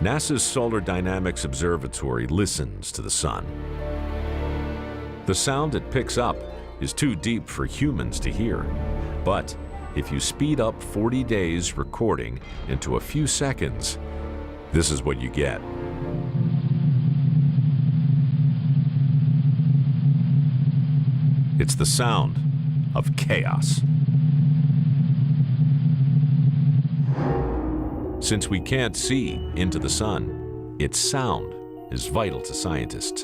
NASA's Solar Dynamics Observatory listens to the sun. The sound it picks up is too deep for humans to hear. But if you speed up 40 days recording into a few seconds, this is what you get. It's the sound of chaos. Since we can't see into the sun, its sound is vital to scientists.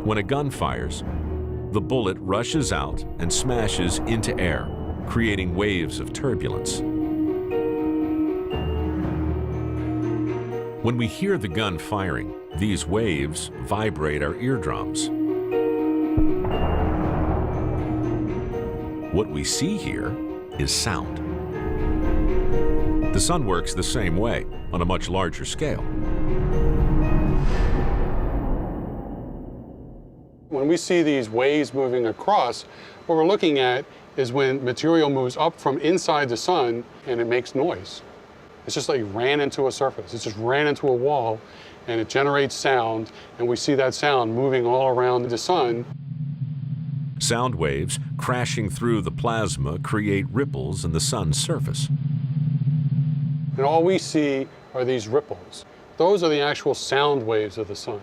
When a gun fires, the bullet rushes out and smashes into air, creating waves of turbulence. When we hear the gun firing, these waves vibrate our eardrums. What we see here is sound. The sun works the same way, on a much larger scale. When we see these waves moving across, what we're looking at is when material moves up from inside the sun and it makes noise. It's just like it ran into a surface. It just ran into a wall and it generates sound, and we see that sound moving all around the sun. Sound waves crashing through the plasma create ripples in the sun's surface. And all we see are these ripples. Those are the actual sound waves of the sun.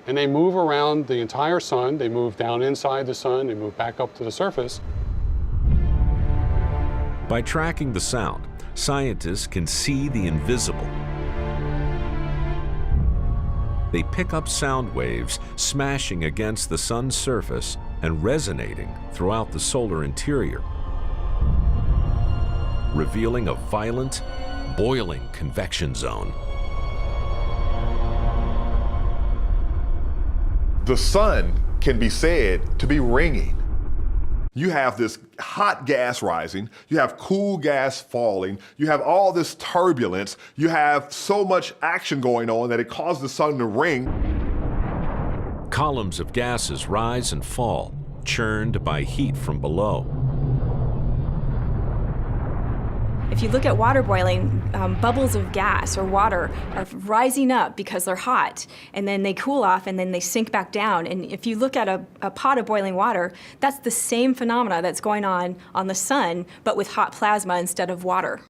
And they move around the entire sun. They move down inside the sun. They move back up to the surface. By tracking the sound, scientists can see the invisible. They pick up sound waves smashing against the sun's surface and resonating throughout the solar interior, revealing a violent, boiling convection zone. The sun can be said to be ringing. You have this hot gas rising, you have cool gas falling, you have all this turbulence, you have so much action going on that it causes the sun to ring. Columns of gases rise and fall, churned by heat from below. If you look at water boiling, bubbles of gas or water are rising up because they're hot, and then they cool off and then they sink back down. And if you look at a pot of boiling water, that's the same phenomena that's going on the sun, but with hot plasma instead of water.